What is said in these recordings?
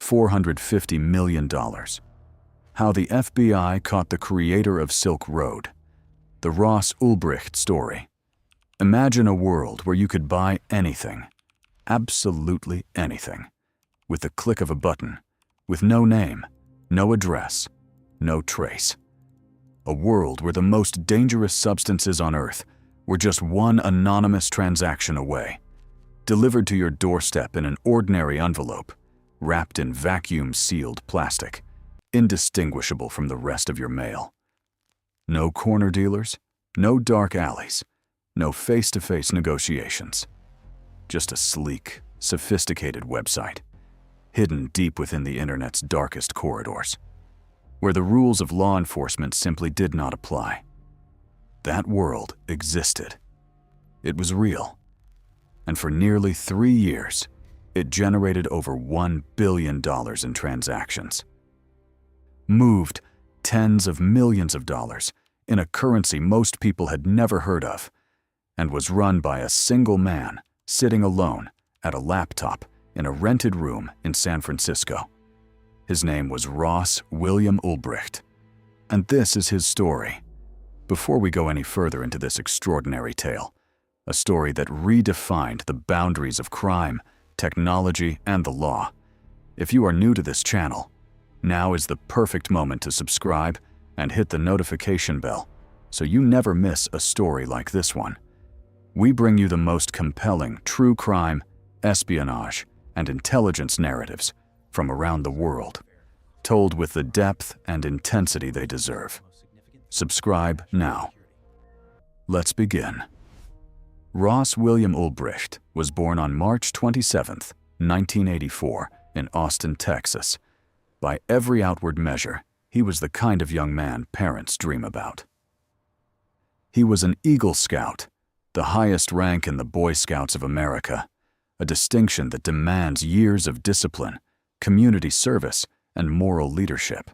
$450 million. How the FBI caught the creator of Silk Road. The Ross Ulbricht story. Imagine a world where you could buy anything, absolutely anything, with the click of a button, with no name, no address, no trace. A world where the most dangerous substances on Earth were just one anonymous transaction away, delivered to your doorstep in an ordinary envelope, wrapped in vacuum-sealed plastic, indistinguishable from the rest of your mail. No corner dealers, no dark alleys, no face-to-face negotiations. Just a sleek, sophisticated website, hidden deep within the internet's darkest corridors, where the rules of law enforcement simply did not apply. That world existed. It was real. And for nearly 3 years, it generated over $1 billion in transactions. Moved tens of millions of dollars in a currency most people had never heard of, and was run by a single man sitting alone at a laptop in a rented room in San Francisco. His name was Ross William Ulbricht, and this is his story. Before we go any further into this extraordinary tale, a story that redefined the boundaries of crime, technology, and the law. If you are new to this channel, now is the perfect moment to subscribe and hit the notification bell so you never miss a story like this one. We bring you the most compelling true crime, espionage, and intelligence narratives from around the world, told with the depth and intensity they deserve. Subscribe now. Let's begin. Ross William Ulbricht was born on March 27, 1984, in Austin, Texas. By every outward measure, he was the kind of young man parents dream about. He was an Eagle Scout, the highest rank in the Boy Scouts of America, a distinction that demands years of discipline, community service, and moral leadership.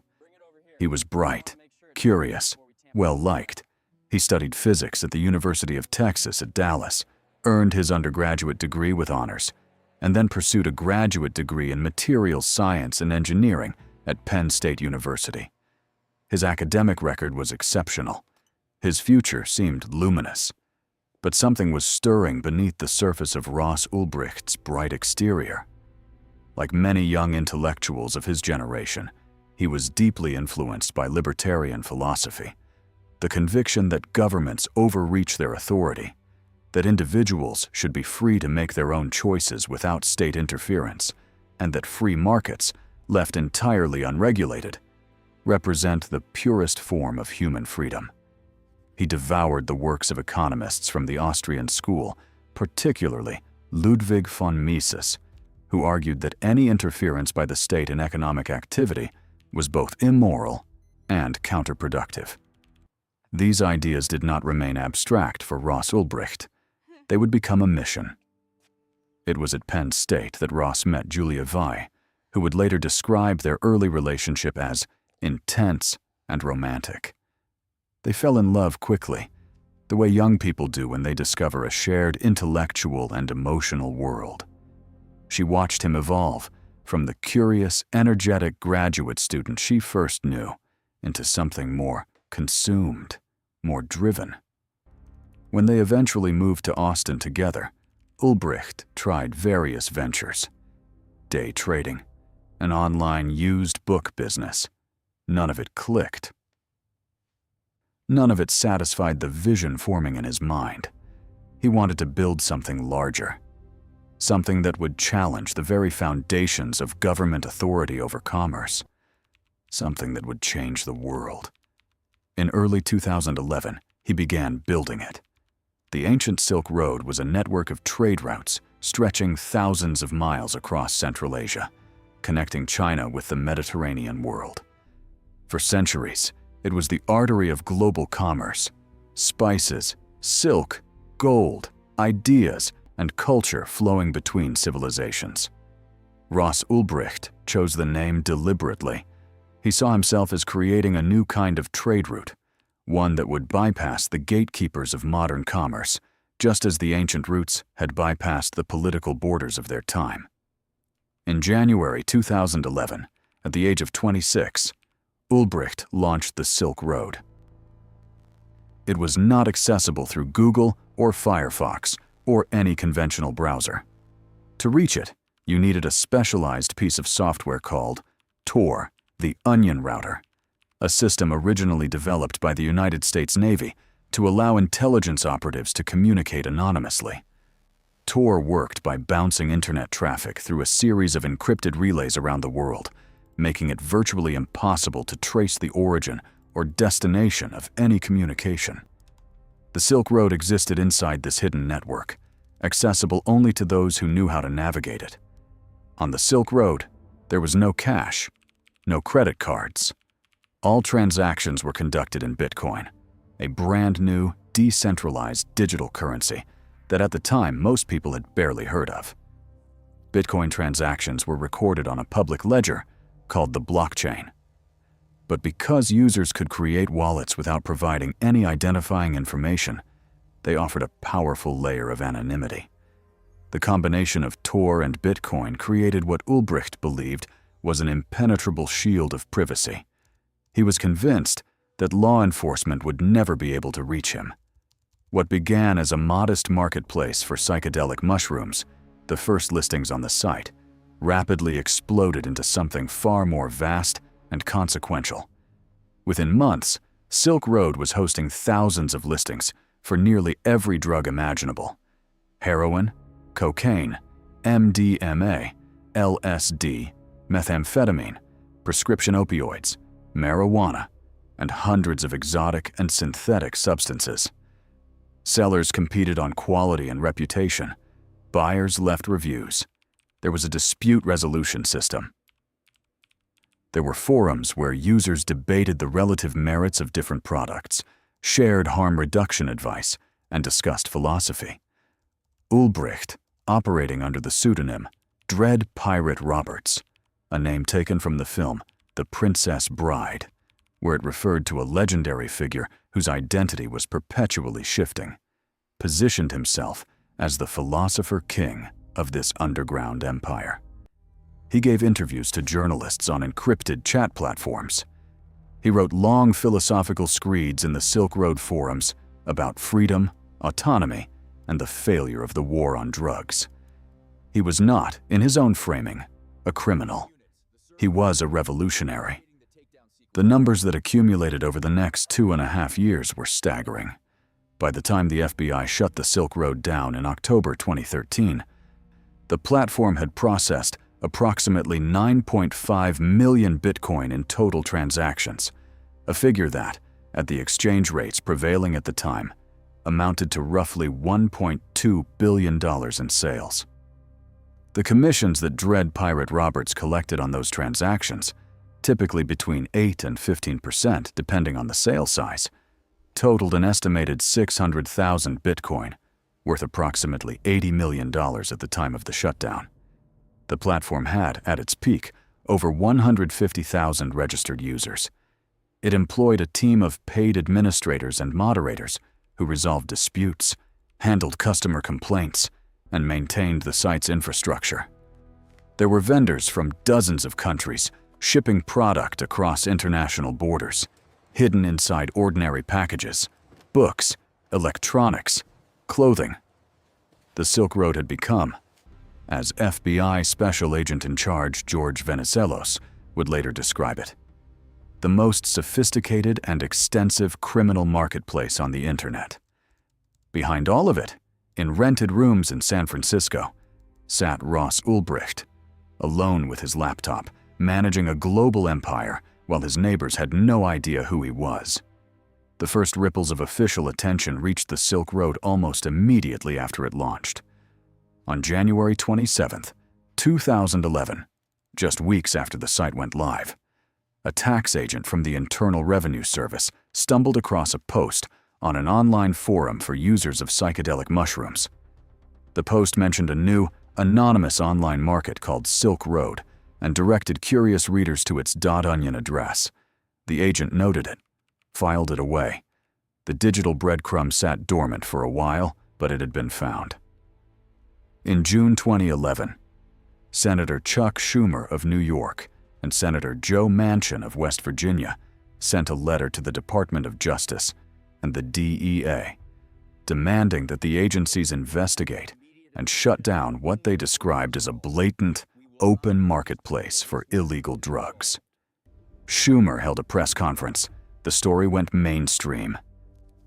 He was bright, curious, well-liked. He studied physics at the University of Texas at Dallas, earned his undergraduate degree with honors, and then pursued a graduate degree in materials science and engineering at Penn State University. His academic record was exceptional. His future seemed luminous. But something was stirring beneath the surface of Ross Ulbricht's bright exterior. Like many young intellectuals of his generation, he was deeply influenced by libertarian philosophy, the conviction that governments overreach their authority, that individuals should be free to make their own choices without state interference, and that free markets, left entirely unregulated, represent the purest form of human freedom. He devoured the works of economists from the Austrian school, particularly Ludwig von Mises, who argued that any interference by the state in economic activity was both immoral and counterproductive. These ideas did not remain abstract for Ross Ulbricht. They would become a mission. It was at Penn State that Ross met Julia Vai, who would later describe their early relationship as intense and romantic. They fell in love quickly, the way young people do when they discover a shared intellectual and emotional world. She watched him evolve from the curious, energetic graduate student she first knew into something more consumed, more driven. When they eventually moved to Austin together, Ulbricht tried various ventures. Day trading, an online used book business. None of it clicked. None of it satisfied the vision forming in his mind. He wanted to build something larger, something that would challenge the very foundations of government authority over commerce, something that would change the world. In early 2011, he began building it. The ancient Silk Road was a network of trade routes stretching thousands of miles across Central Asia, connecting China with the Mediterranean world. For centuries, it was the artery of global commerce. Spices, silk, gold, ideas, and culture flowing between civilizations. Ross Ulbricht chose the name deliberately. He saw himself as creating a new kind of trade route, one that would bypass the gatekeepers of modern commerce, just as the ancient routes had bypassed the political borders of their time. In January 2011, at the age of 26, Ulbricht launched the Silk Road. It was not accessible through Google or Firefox or any conventional browser. To reach it, you needed a specialized piece of software called Tor, the Onion Router, a system originally developed by the United States Navy to allow intelligence operatives to communicate anonymously. Tor worked by bouncing internet traffic through a series of encrypted relays around the world, making it virtually impossible to trace the origin or destination of any communication. The Silk Road existed inside this hidden network, accessible only to those who knew how to navigate it. On the Silk Road, there was no cash, no credit cards. All transactions were conducted in Bitcoin, a brand new, decentralized digital currency that at the time most people had barely heard of. Bitcoin transactions were recorded on a public ledger called the blockchain. But because users could create wallets without providing any identifying information, they offered a powerful layer of anonymity. The combination of Tor and Bitcoin created what Ulbricht believed was an impenetrable shield of privacy. He was convinced that law enforcement would never be able to reach him. What began as a modest marketplace for psychedelic mushrooms, the first listings on the site, rapidly exploded into something far more vast and consequential. Within months, Silk Road was hosting thousands of listings for nearly every drug imaginable: heroin, cocaine, MDMA, LSD, methamphetamine, prescription opioids, marijuana, and hundreds of exotic and synthetic substances. Sellers competed on quality and reputation. Buyers left reviews. There was a dispute resolution system. There were forums where users debated the relative merits of different products, shared harm reduction advice, and discussed philosophy. Ulbricht, operating under the pseudonym Dread Pirate Roberts, a name taken from the film The Princess Bride, where it referred to a legendary figure whose identity was perpetually shifting, positioned himself as the philosopher king of this underground empire. He gave interviews to journalists on encrypted chat platforms. He wrote long philosophical screeds in the Silk Road forums about freedom, autonomy, and the failure of the war on drugs. He was not, in his own framing, a criminal. He was a revolutionary. The numbers that accumulated over the next 2.5 years were staggering. By the time the FBI shut the Silk Road down in October 2013, the platform had processed approximately 9.5 million Bitcoin in total transactions, a figure that, at the exchange rates prevailing at the time, amounted to roughly $1.2 billion in sales. The commissions that Dread Pirate Roberts collected on those transactions, typically between 8 and 15% depending on the sale size, totaled an estimated 600,000 Bitcoin, worth approximately $80 million at the time of the shutdown. The platform had, at its peak, over 150,000 registered users. It employed a team of paid administrators and moderators who resolved disputes, handled customer complaints, and maintained the site's infrastructure. There were vendors from dozens of countries shipping product across international borders, hidden inside ordinary packages, books, electronics, clothing. The Silk Road had become, as FBI Special Agent in Charge George Venizelos would later describe it, the most sophisticated and extensive criminal marketplace on the internet. Behind all of it, in rented rooms in San Francisco, sat Ross Ulbricht, alone with his laptop, managing a global empire while his neighbors had no idea who he was. The first ripples of official attention reached the Silk Road almost immediately after it launched. On January 27, 2011, just weeks after the site went live, a tax agent from the Internal Revenue Service stumbled across a post on an online forum for users of psychedelic mushrooms. The post mentioned a new, anonymous online market called Silk Road and directed curious readers to its .onion address. The agent noted it, filed it away. The digital breadcrumb sat dormant for a while, but it had been found. In June 2011, Senator Chuck Schumer of New York and Senator Joe Manchin of West Virginia sent a letter to the Department of Justice and the DEA, demanding that the agencies investigate and shut down what they described as a blatant, open marketplace for illegal drugs. Schumer held a press conference. The story went mainstream.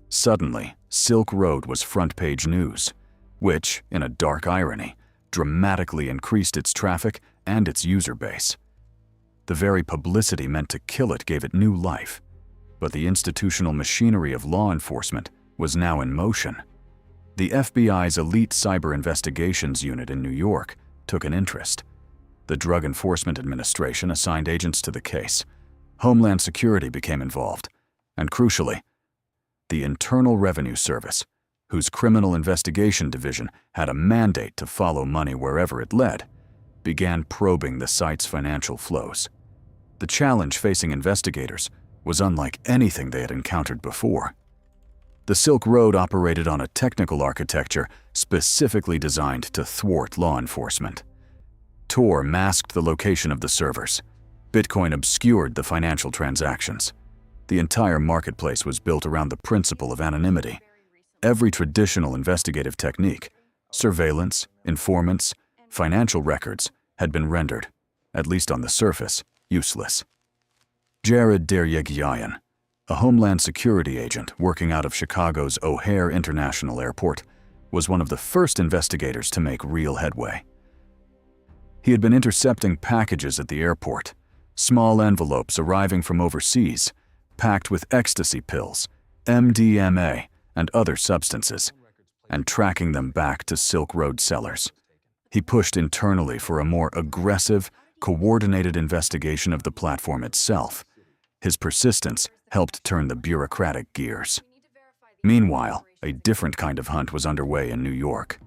Suddenly, Silk Road was front-page news, which, in a dark irony, dramatically increased its traffic and its user base. The very publicity meant to kill it gave it new life, but the institutional machinery of law enforcement was now in motion. The FBI's elite cyber investigations unit in New York took an interest. The Drug Enforcement Administration assigned agents to the case. Homeland Security became involved, and crucially, the Internal Revenue Service, whose Criminal Investigation Division had a mandate to follow money wherever it led, began probing the site's financial flows. The challenge facing investigators was unlike anything they had encountered before. The Silk Road operated on a technical architecture specifically designed to thwart law enforcement. Tor masked the location of the servers. Bitcoin obscured the financial transactions. The entire marketplace was built around the principle of anonymity. Every traditional investigative technique, surveillance, informants, financial records, had been rendered, at least on the surface, useless. Jared Deryagyayan, a Homeland Security agent working out of Chicago's O'Hare International Airport, was one of the first investigators to make real headway. He had been intercepting packages at the airport, small envelopes arriving from overseas, packed with ecstasy pills, MDMA, and other substances, and tracking them back to Silk Road sellers. He pushed internally for a more aggressive, coordinated investigation of the platform itself. His persistence helped turn the bureaucratic gears. Meanwhile, a different kind of hunt was underway in New York.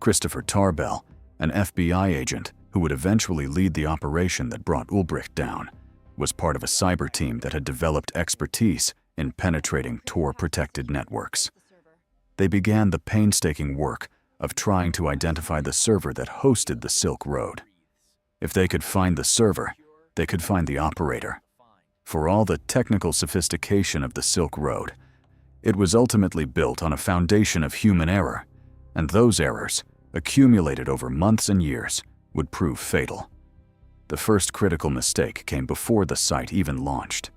Christopher Tarbell, an FBI agent who would eventually lead the operation that brought Ulbricht down, was part of a cyber team that had developed expertise in penetrating Tor-protected networks. They began the painstaking work of trying to identify the server that hosted the Silk Road. If they could find the server, they could find the operator. For all the technical sophistication of the Silk Road, it was ultimately built on a foundation of human error, and those errors, accumulated over months and years, would prove fatal. The first critical mistake came before the site even launched.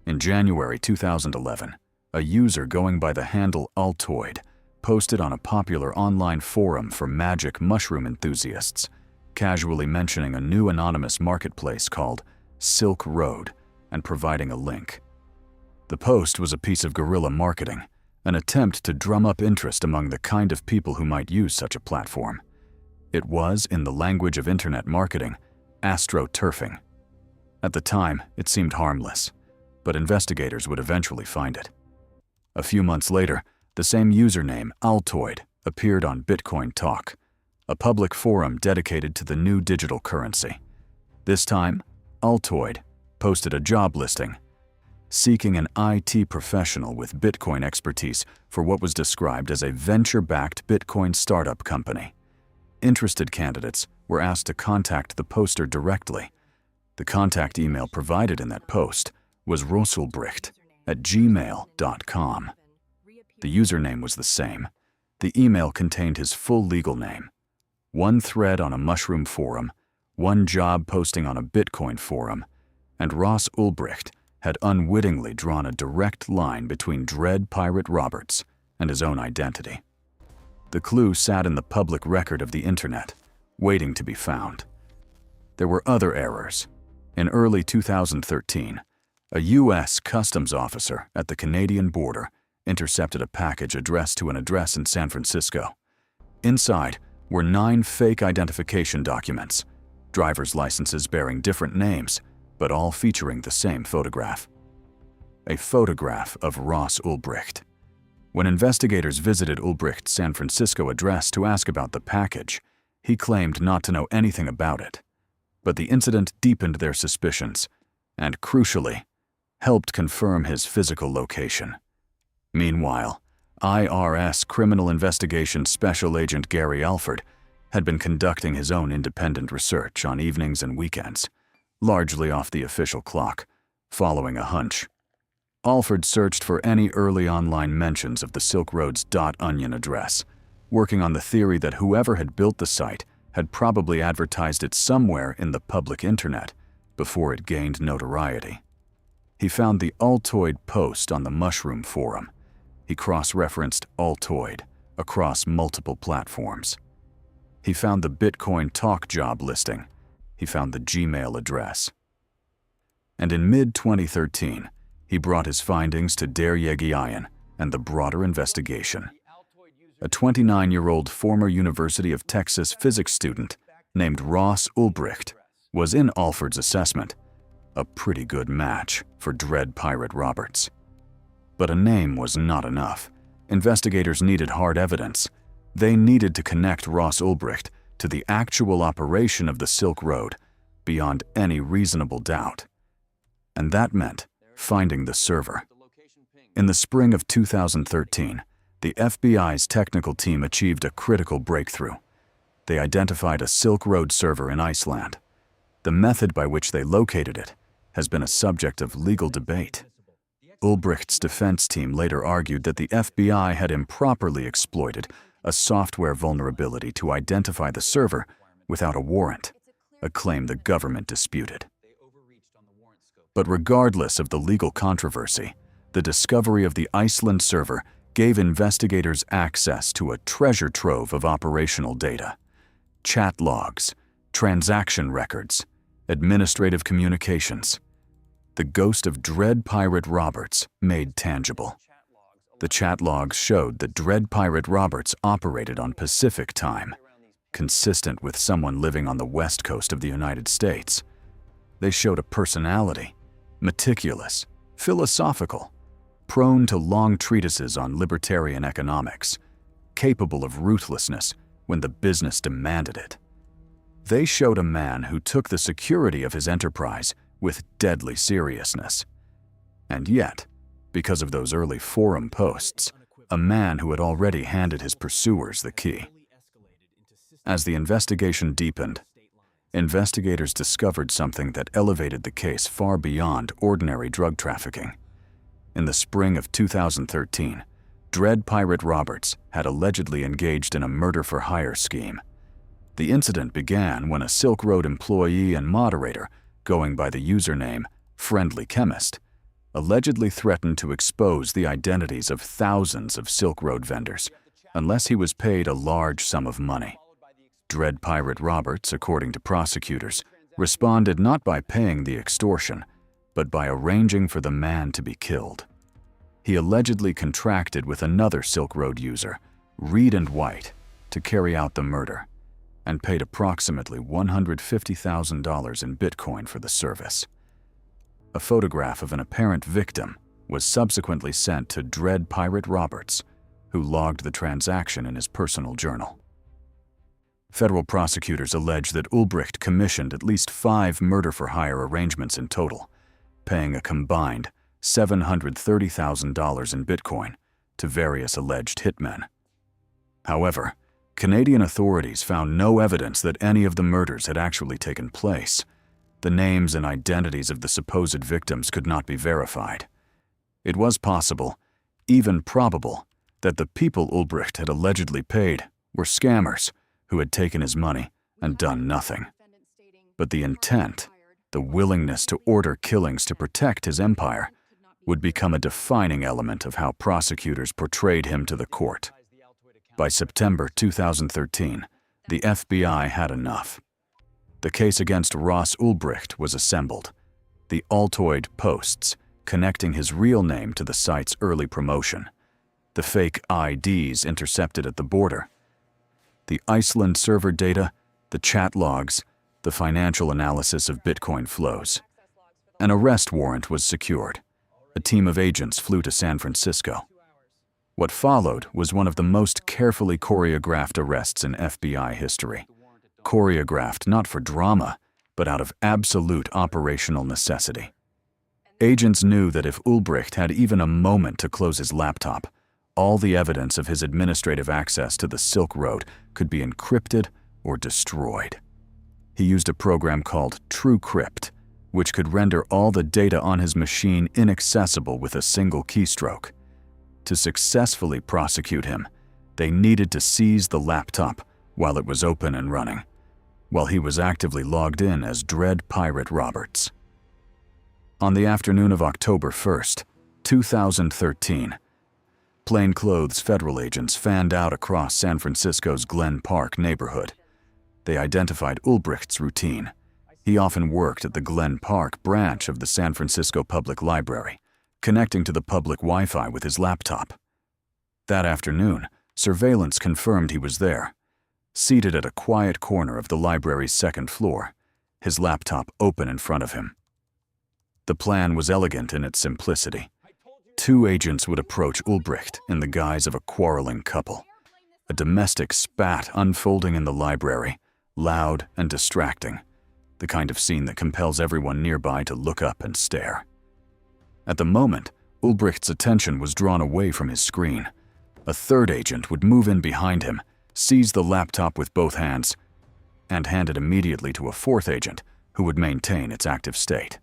In January 2011, a user going by the handle Altoid posted on a popular online forum for magic mushroom enthusiasts, casually mentioning a new anonymous marketplace called Silk Road and providing a link. The post was a piece of guerrilla marketing, an attempt to drum up interest among the kind of people who might use such a platform. It was, in the language of internet marketing, astroturfing. At the time, it seemed harmless, but investigators would eventually find it. A few months later, the same username, Altoid, appeared on Bitcoin Talk, a public forum dedicated to the new digital currency. This time, Altoid posted a job listing, seeking an IT professional with Bitcoin expertise for what was described as a venture-backed Bitcoin startup company. Interested candidates were asked to contact the poster directly. The contact email provided in that post was rossulbricht@gmail.com. The username was the same. The email contained his full legal name, one thread on a mushroom forum, one job posting on a Bitcoin forum, and Ross Ulbricht had unwittingly drawn a direct line between Dread Pirate Roberts and his own identity. The clue sat in the public record of the internet, waiting to be found. There were other errors. In early 2013, a U.S. customs officer at the Canadian border intercepted a package addressed to an address in San Francisco. Inside were 9 fake identification documents, driver's licenses bearing different names, but all featuring the same photograph. A photograph of Ross Ulbricht. When investigators visited Ulbricht's San Francisco address to ask about the package, he claimed not to know anything about it. But the incident deepened their suspicions and, crucially, helped confirm his physical location. Meanwhile, IRS Criminal Investigations Special Agent Gary Alford had been conducting his own independent research on evenings and weekends, largely off the official clock, following a hunch. Alford searched for any early online mentions of the Silk Road's .onion address, working on the theory that whoever had built the site had probably advertised it somewhere in the public internet before it gained notoriety. He found the Altoid post on the Mushroom Forum. He cross-referenced Altoid across multiple platforms. He found the Bitcoin Talk job listing. He found the Gmail address. And in mid-2013, he brought his findings to Deryegiayan and the broader investigation. A 29-year-old former University of Texas physics student named Ross Ulbricht was in Alford's assessment, a pretty good match for Dread Pirate Roberts. But a name was not enough. Investigators needed hard evidence. They needed to connect Ross Ulbricht to the actual operation of the Silk Road beyond any reasonable doubt. And that meant finding the server. In the spring of 2013, the FBI's technical team achieved a critical breakthrough. They identified a Silk Road server in Iceland. The method by which they located it has been a subject of legal debate. Ulbricht's defense team later argued that the FBI had improperly exploited a software vulnerability to identify the server without a warrant, a claim the government disputed. But regardless of the legal controversy, the discovery of the Iceland server gave investigators access to a treasure trove of operational data: chat logs, transaction records, administrative communications. The ghost of Dread Pirate Roberts made tangible. The chat logs showed that Dread Pirate Roberts operated on Pacific time, consistent with someone living on the west coast of the United States. They showed a personality, meticulous, philosophical, prone to long treatises on libertarian economics, capable of ruthlessness when the business demanded it. They showed a man who took the security of his enterprise with deadly seriousness. And yet, because of those early forum posts, a man who had already handed his pursuers the key. As the investigation deepened, investigators discovered something that elevated the case far beyond ordinary drug trafficking. In the spring of 2013, Dread Pirate Roberts had allegedly engaged in a murder-for-hire scheme. The incident began when a Silk Road employee and moderator, going by the username Friendly Chemist, allegedly threatened to expose the identities of thousands of Silk Road vendors unless he was paid a large sum of money. Dread Pirate Roberts, according to prosecutors, responded not by paying the extortion, but by arranging for the man to be killed. He allegedly contracted with another Silk Road user, Reed and White, to carry out the murder, and paid approximately $150,000 in Bitcoin for the service. A photograph of an apparent victim was subsequently sent to Dread Pirate Roberts, who logged the transaction in his personal journal. Federal prosecutors allege that Ulbricht commissioned at least 5 murder-for-hire arrangements in total, paying a combined $730,000 in Bitcoin to various alleged hitmen. However, Canadian authorities found no evidence that any of the murders had actually taken place. The names and identities of the supposed victims could not be verified. It was possible, even probable, that the people Ulbricht had allegedly paid were scammers who had taken his money and done nothing. But the intent, the willingness to order killings to protect his empire, would become a defining element of how prosecutors portrayed him to the court. By September 2013, the FBI had enough. The case against Ross Ulbricht was assembled. The Altoid posts, connecting his real name to the site's early promotion. The fake IDs intercepted at the border. The Iceland server data, the chat logs, the financial analysis of Bitcoin flows. An arrest warrant was secured. A team of agents flew to San Francisco. What followed was one of the most carefully choreographed arrests in FBI history. Choreographed not for drama, but out of absolute operational necessity. Agents knew that if Ulbricht had even a moment to close his laptop, all the evidence of his administrative access to the Silk Road could be encrypted, or destroyed. He used a program called TrueCrypt, which could render all the data on his machine inaccessible with a single keystroke. To successfully prosecute him, they needed to seize the laptop while it was open and running, while he was actively logged in as Dread Pirate Roberts. On the afternoon of October 1st, 2013, plainclothes federal agents fanned out across San Francisco's Glen Park neighborhood. They identified Ulbricht's routine. He often worked at the Glen Park branch of the San Francisco Public Library, connecting to the public Wi-Fi with his laptop. That afternoon, surveillance confirmed he was there, seated at a quiet corner of the library's second floor, his laptop open in front of him. The plan was elegant in its simplicity. Two agents would approach Ulbricht in the guise of a quarreling couple. A domestic spat unfolding in the library, loud and distracting, the kind of scene that compels everyone nearby to look up and stare. At the moment, Ulbricht's attention was drawn away from his screen. A third agent would move in behind him, seize the laptop with both hands, and hand it immediately to a fourth agent who would maintain its active state.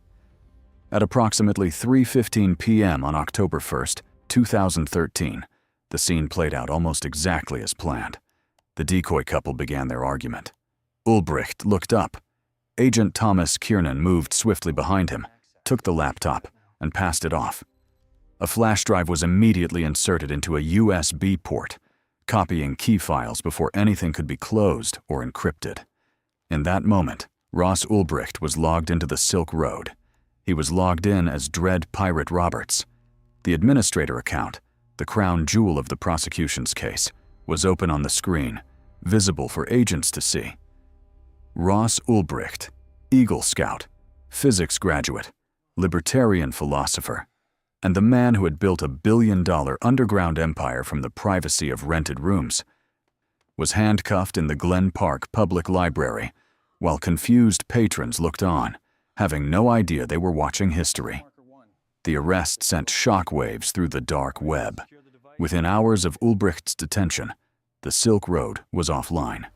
At approximately 3:15 p.m. on October 1st, 2013, the scene played out almost exactly as planned. The decoy couple began their argument. Ulbricht looked up. Agent Thomas Kiernan moved swiftly behind him, took the laptop, and passed it off. A flash drive was immediately inserted into a USB port, copying key files before anything could be closed or encrypted. In that moment, Ross Ulbricht was logged into the Silk Road. He was logged in as Dread Pirate Roberts. The administrator account, the crown jewel of the prosecution's case, was open on the screen, visible for agents to see. Ross Ulbricht, Eagle Scout, physics graduate, libertarian philosopher, and the man who had built a billion-dollar underground empire from the privacy of rented rooms, was handcuffed in the Glen Park Public Library while confused patrons looked on, having no idea they were watching history. The arrest sent shockwaves through the dark web. Within hours of Ulbricht's detention, the Silk Road was offline.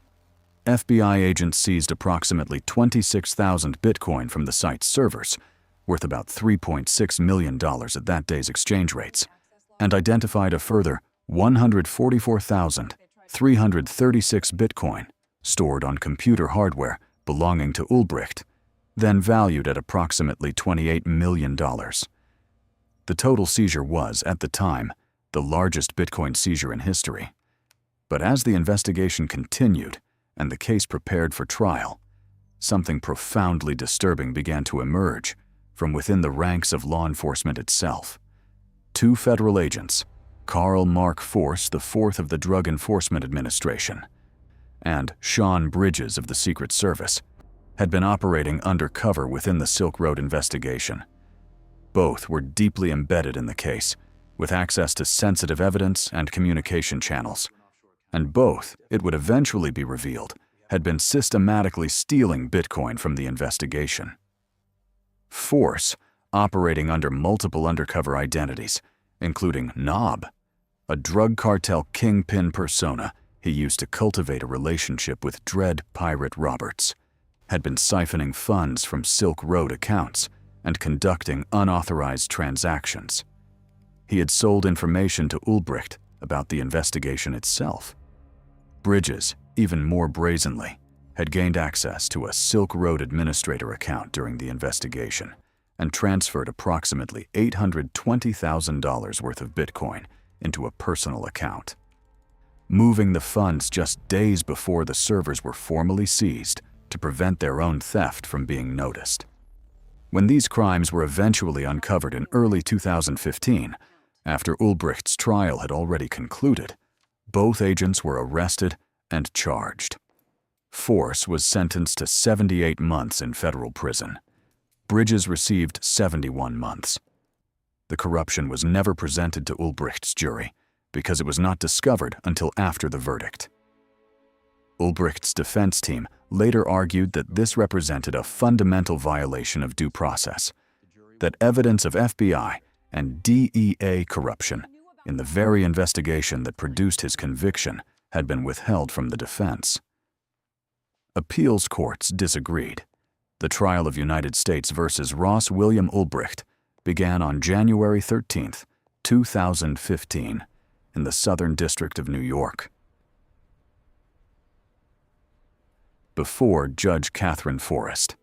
FBI agents seized approximately 26,000 Bitcoin from the site's servers, worth about $3.6 million at that day's exchange rates, and identified a further 144,336 Bitcoin stored on computer hardware belonging to Ulbricht, then valued at approximately $28 million. The total seizure was, at the time, the largest Bitcoin seizure in history. But as the investigation continued and the case prepared for trial, something profoundly disturbing began to emerge from within the ranks of law enforcement itself. Two federal agents, Carl Mark Force IV of the Drug Enforcement Administration and Sean Bridges of the Secret Service, had been operating undercover within the Silk Road investigation. Both were deeply embedded in the case, with access to sensitive evidence and communication channels. And both, it would eventually be revealed, had been systematically stealing Bitcoin from the investigation. Force, operating under multiple undercover identities, including Knob, a drug cartel kingpin persona he used to cultivate a relationship with Dread Pirate Roberts, had been siphoning funds from Silk Road accounts and conducting unauthorized transactions. He had sold information to Ulbricht about the investigation itself. Bridges, even more brazenly, had gained access to a Silk Road administrator account during the investigation and transferred approximately $820,000 worth of Bitcoin into a personal account, moving the funds just days before the servers were formally seized to prevent their own theft from being noticed. When these crimes were eventually uncovered in early 2015, after Ulbricht's trial had already concluded, both agents were arrested and charged. Force was sentenced to 78 months in federal prison. Bridges received 71 months. The corruption was never presented to Ulbricht's jury because it was not discovered until after the verdict. Ulbricht's defense team later argued that this represented a fundamental violation of due process, that evidence of FBI and DEA corruption in the very investigation that produced his conviction had been withheld from the defense. Appeals courts disagreed. The trial of United States versus Ross William Ulbricht began on January 13, 2015, in the Southern District of New York. Before Judge Catherine Forrest.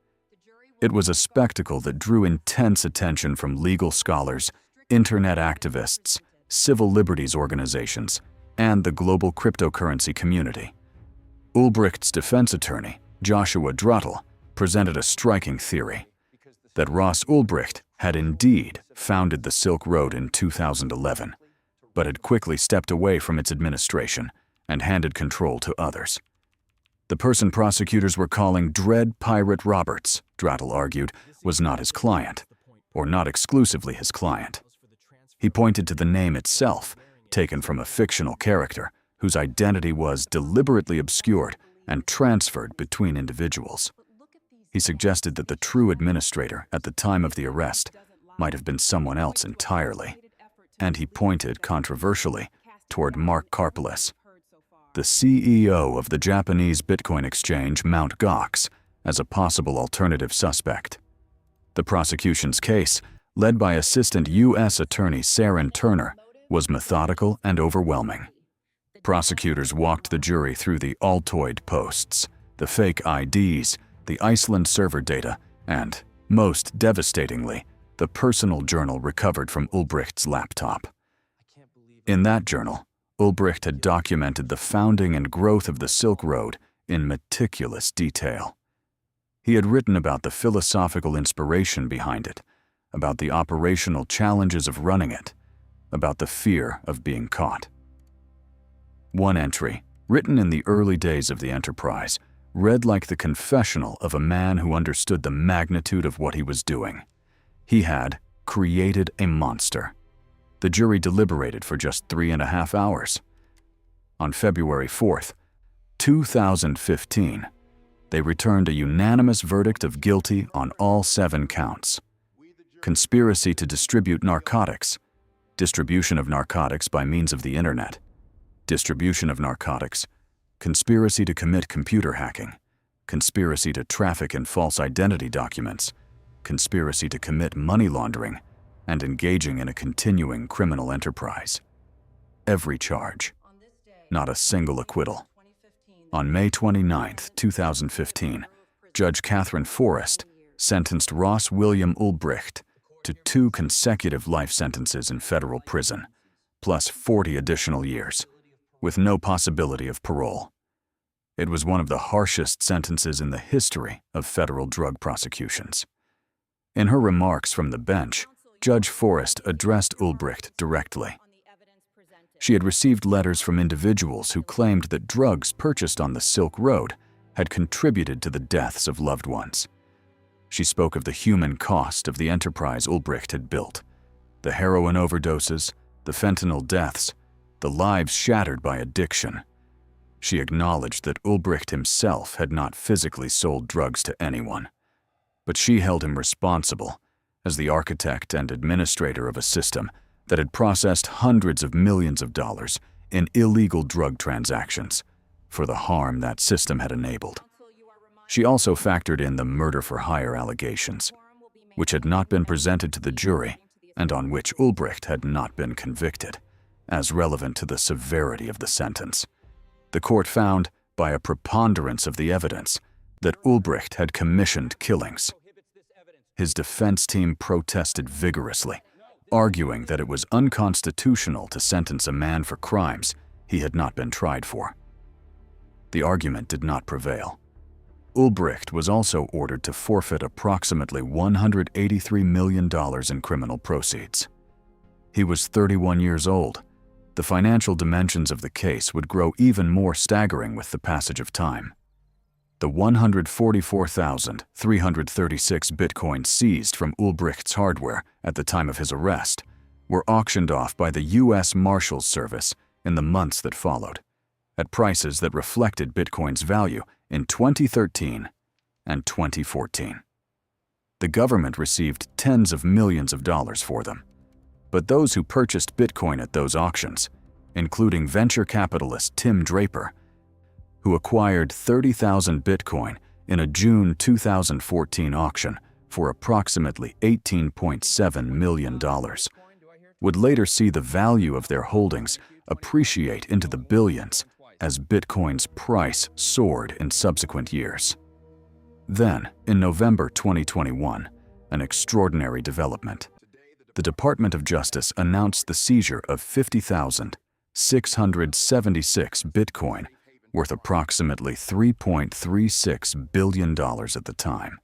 It was a spectacle that drew intense attention from legal scholars, internet activists, civil liberties organizations, and the global cryptocurrency community. Ulbricht's defense attorney, Joshua Druttle, presented a striking theory that Ross Ulbricht had indeed founded the Silk Road in 2011, but had quickly stepped away from its administration and handed control to others. The person prosecutors were calling Dread Pirate Roberts, Druttle argued, was not his client, or not exclusively his client. He pointed to the name itself, taken from a fictional character whose identity was deliberately obscured and transferred between individuals. He suggested that the true administrator at the time of the arrest might have been someone else entirely, and he pointed, controversially, toward Mark Karpeles, the CEO of the Japanese Bitcoin exchange Mt. Gox, as a possible alternative suspect. The prosecution's case, led by Assistant U.S. Attorney Saren Turner, was methodical and overwhelming. Prosecutors walked the jury through the Altoid posts, the fake IDs, the Iceland server data, and, most devastatingly, the personal journal recovered from Ulbricht's laptop. In that journal, Ulbricht had documented the founding and growth of the Silk Road in meticulous detail. He had written about the philosophical inspiration behind it, about the operational challenges of running it, about the fear of being caught. One entry, written in the early days of the enterprise, read like the confessional of a man who understood the magnitude of what he was doing. He had created a monster. The jury deliberated for just 3.5 hours. On February 4th, 2015, they returned a unanimous verdict of guilty on all 7 counts. Conspiracy to distribute narcotics, distribution of narcotics by means of the internet, distribution of narcotics, conspiracy to commit computer hacking, conspiracy to traffic in false identity documents, conspiracy to commit money laundering, and engaging in a continuing criminal enterprise. Every charge. Not a single acquittal. On May 29, 2015, Judge Catherine Forrest sentenced Ross William Ulbricht to 2 consecutive life sentences in federal prison, plus 40 additional years, with no possibility of parole. It was one of the harshest sentences in the history of federal drug prosecutions. In her remarks from the bench, Judge Forrest addressed Ulbricht directly. She had received letters from individuals who claimed that drugs purchased on the Silk Road had contributed to the deaths of loved ones. She spoke of the human cost of the enterprise Ulbricht had built, the heroin overdoses, the fentanyl deaths, the lives shattered by addiction. She acknowledged that Ulbricht himself had not physically sold drugs to anyone, but she held him responsible as the architect and administrator of a system that had processed hundreds of millions of dollars in illegal drug transactions for the harm that system had enabled. She also factored in the murder-for-hire allegations, which had not been presented to the jury and on which Ulbricht had not been convicted, as relevant to the severity of the sentence. The court found, by a preponderance of the evidence, that Ulbricht had commissioned killings. His defense team protested vigorously, arguing that it was unconstitutional to sentence a man for crimes he had not been tried for. The argument did not prevail. Ulbricht was also ordered to forfeit approximately $183 million in criminal proceeds. He was 31 years old. The financial dimensions of the case would grow even more staggering with the passage of time. The 144,336 Bitcoin seized from Ulbricht's hardware at the time of his arrest were auctioned off by the U.S. Marshals Service in the months that followed, at prices that reflected Bitcoin's value in 2013 and 2014. The government received tens of millions of dollars for them, but those who purchased Bitcoin at those auctions, including venture capitalist Tim Draper, who acquired 30,000 Bitcoin in a June 2014 auction for approximately $18.7 million, would later see the value of their holdings appreciate into the billions as Bitcoin's price soared in subsequent years. Then, in November 2021, an extraordinary development. The Department of Justice announced the seizure of 50,676 Bitcoin, worth approximately $3.36 billion at the time,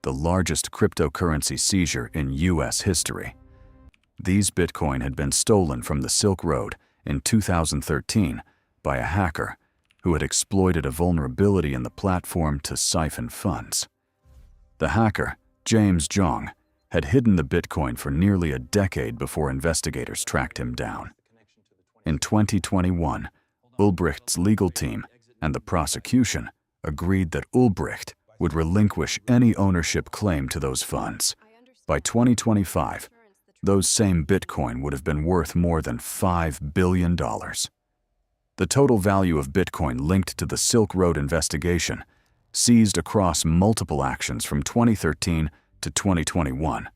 the largest cryptocurrency seizure in U.S. history. These Bitcoin had been stolen from the Silk Road in 2013 by a hacker who had exploited a vulnerability in the platform to siphon funds. The hacker, James Jong, had hidden the Bitcoin for nearly a decade before investigators tracked him down. In 2021, Ulbricht's legal team and the prosecution agreed that Ulbricht would relinquish any ownership claim to those funds. By 2025, those same Bitcoin would have been worth more than $5 billion. The total value of Bitcoin linked to the Silk Road investigation, seized across multiple actions from 2013 to 2021,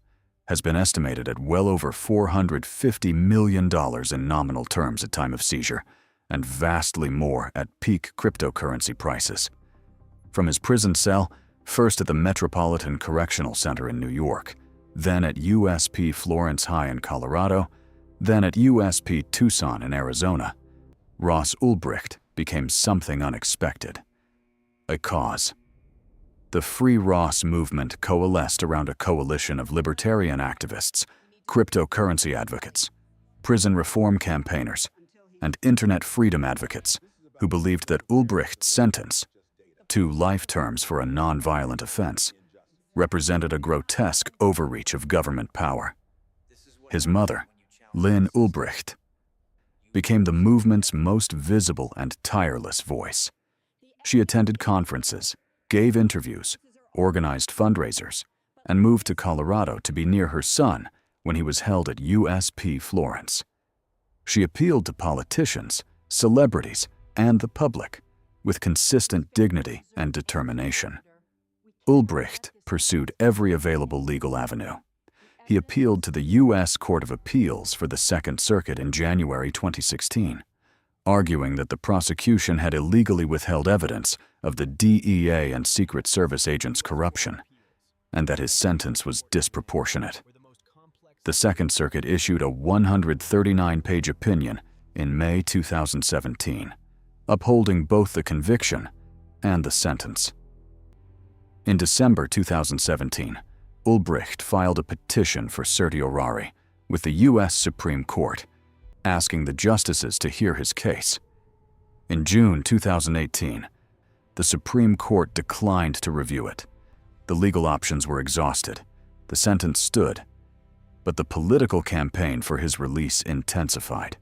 has been estimated at well over $450 million in nominal terms at time of seizure, and vastly more at peak cryptocurrency prices. From his prison cell, first at the Metropolitan Correctional Center in New York, then at USP Florence High in Colorado, then at USP Tucson in Arizona, Ross Ulbricht became something unexpected. A cause. The Free Ross movement coalesced around a coalition of libertarian activists, cryptocurrency advocates, prison reform campaigners, and internet freedom advocates who believed that Ulbricht's sentence, 2 life terms for a non-violent offense, represented a grotesque overreach of government power. His mother, Lynn Ulbricht, became the movement's most visible and tireless voice. She attended conferences, gave interviews, organized fundraisers, and moved to Colorado to be near her son when he was held at USP Florence. She appealed to politicians, celebrities, and the public with consistent dignity and determination. Ulbricht pursued every available legal avenue. He appealed to the U.S. Court of Appeals for the Second Circuit in January 2016, arguing that the prosecution had illegally withheld evidence of the DEA and Secret Service agents' corruption, and that his sentence was disproportionate. The Second Circuit issued a 139-page opinion in May 2017, upholding both the conviction and the sentence. In December 2017, Ulbricht filed a petition for certiorari with the U.S. Supreme Court, asking the justices to hear his case. In June 2018, the Supreme Court declined to review it. The legal options were exhausted. The sentence stood, but the political campaign for his release intensified.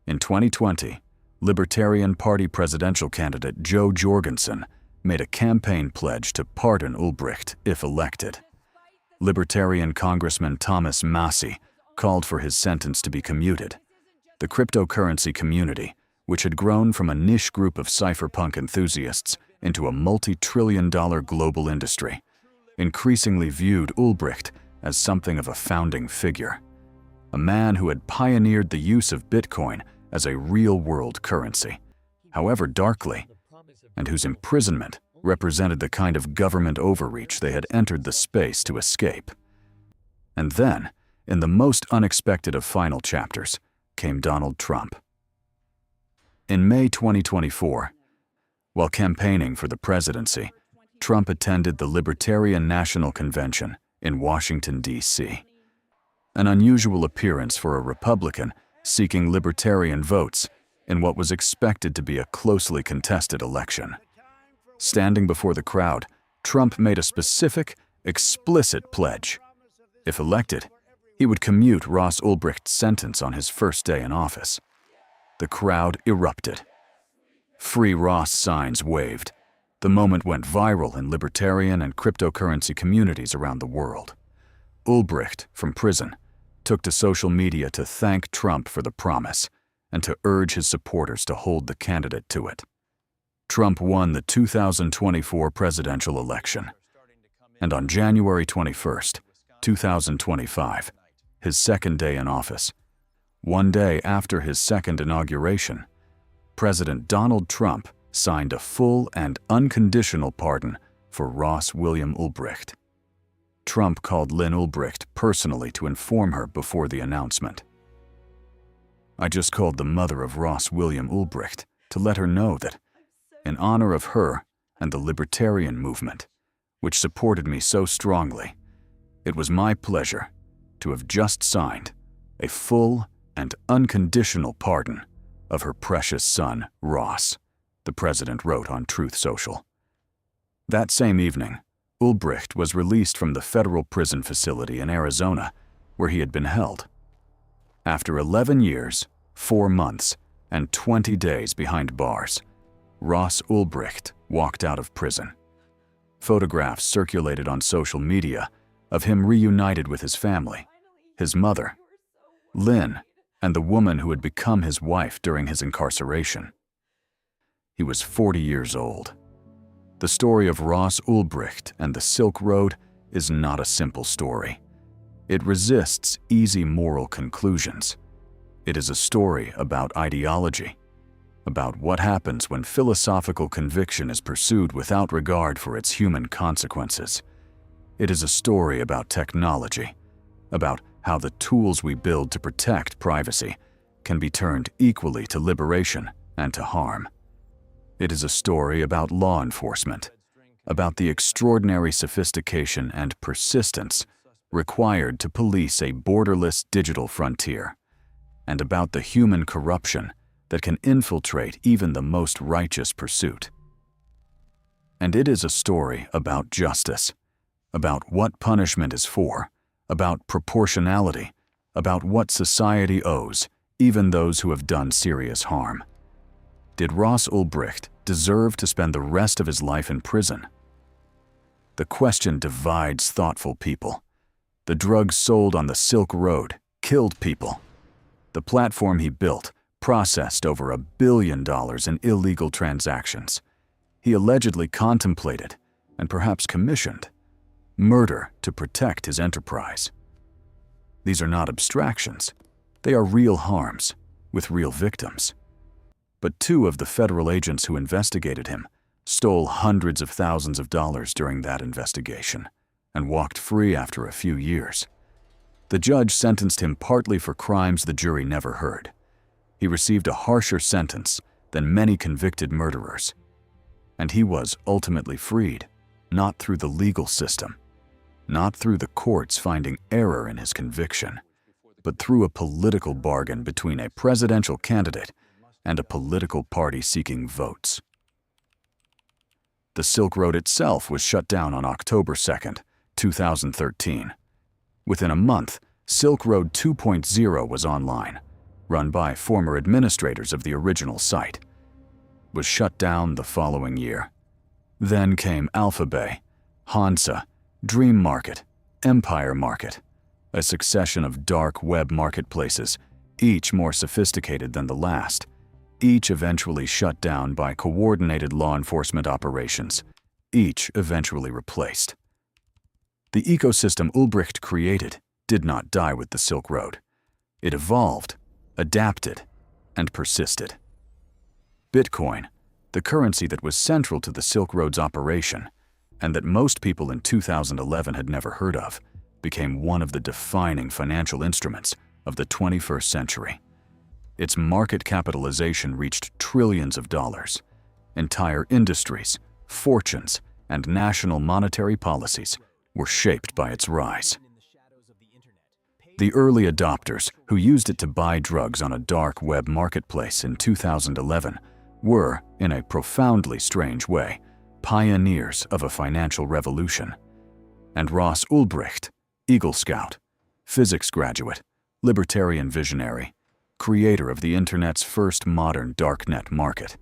In 2020, Libertarian Party presidential candidate Joe Jorgensen made a campaign pledge to pardon Ulbricht if elected. Libertarian Congressman Thomas Massie called for his sentence to be commuted. The cryptocurrency community, which had grown from a niche group of cypherpunk enthusiasts into a multi-trillion-dollar global industry, increasingly viewed Ulbricht as something of a founding figure, a man who had pioneered the use of Bitcoin as a real-world currency, however darkly, and whose imprisonment represented the kind of government overreach they had entered the space to escape. And then, in the most unexpected of final chapters, came Donald Trump. In May 2024, while campaigning for the presidency, Trump attended the Libertarian National Convention in Washington, D.C. An unusual appearance for a Republican seeking libertarian votes in what was expected to be a closely contested election. Standing before the crowd, Trump made a specific, explicit pledge. If elected, he would commute Ross Ulbricht's sentence on his first day in office. The crowd erupted. Free Ross signs waved. The moment went viral in libertarian and cryptocurrency communities around the world. Ulbricht, from prison, took to social media to thank Trump for the promise and to urge his supporters to hold the candidate to it. Trump won the 2024 presidential election. And on January 21st, 2025, his second day in office, one day after his second inauguration, President Donald Trump signed a full and unconditional pardon for Ross William Ulbricht. Trump called Lynn Ulbricht personally to inform her before the announcement. "I just called the mother of Ross William Ulbricht to let her know that, in honor of her and the libertarian movement, which supported me so strongly, it was my pleasure to have just signed a full and unconditional pardon of her precious son, Ross," the president wrote on Truth Social. That same evening, Ulbricht was released from the federal prison facility in Arizona, where he had been held. After 11 years, 4 months, and 20 days behind bars, Ross Ulbricht walked out of prison. Photographs circulated on social media of him reunited with his family, his mother, Lynn, and the woman who had become his wife during his incarceration. He was 40 years old. The story of Ross Ulbricht and the Silk Road is not a simple story. It resists easy moral conclusions. It is a story about ideology, about what happens when philosophical conviction is pursued without regard for its human consequences. It is a story about technology, about how the tools we build to protect privacy can be turned equally to liberation and to harm. It is a story about law enforcement, about the extraordinary sophistication and persistence required to police a borderless digital frontier, and about the human corruption that can infiltrate even the most righteous pursuit. And it is a story about justice, about what punishment is for, about proportionality, about what society owes even those who have done serious harm. Did Ross Ulbricht deserve to spend the rest of his life in prison? The question divides thoughtful people. The drugs sold on the Silk Road killed people. The platform he built processed over $1 billion in illegal transactions. He allegedly contemplated, and perhaps commissioned, murder to protect his enterprise. These are not abstractions. They are real harms, with real victims. But 2 of the federal agents who investigated him stole hundreds of thousands of dollars during that investigation and walked free after a few years. The judge sentenced him partly for crimes the jury never heard. He received a harsher sentence than many convicted murderers. And he was ultimately freed, not through the legal system, not through the courts finding error in his conviction, but through a political bargain between a presidential candidate and a political party seeking votes. The Silk Road itself was shut down on October 2nd, 2013. Within a month, Silk Road 2.0 was online, run by former administrators of the original site. It was shut down the following year. Then came Alphabay, Hansa, Dream Market, Empire Market, a succession of dark web marketplaces, each more sophisticated than the last, each eventually shut down by coordinated law enforcement operations, each eventually replaced. The ecosystem Ulbricht created did not die with the Silk Road. It evolved, adapted, and persisted. Bitcoin, the currency that was central to the Silk Road's operation, and that most people in 2011 had never heard of, became one of the defining financial instruments of the 21st century. Its market capitalization reached trillions of dollars. Entire industries, fortunes, and national monetary policies were shaped by its rise. The early adopters who used it to buy drugs on a dark web marketplace in 2011 were, in a profoundly strange way, pioneers of a financial revolution. And Ross Ulbricht, Eagle Scout, physics graduate, libertarian visionary, creator of the internet's first modern darknet market,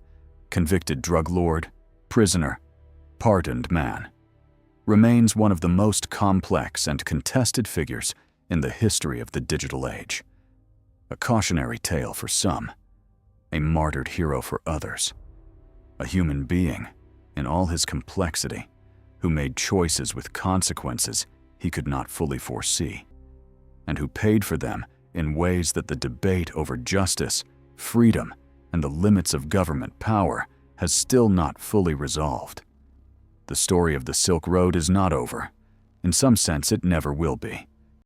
convicted drug lord, prisoner, pardoned man, remains one of the most complex and contested figures in the history of the digital age. A cautionary tale for some, a martyred hero for others. a human being in all his complexity, who made choices with consequences he could not fully foresee, and who paid for them in ways that the debate over justice, freedom, and the limits of government power has still not fully resolved. The story of the Silk Road is not over. In some sense, it never will be.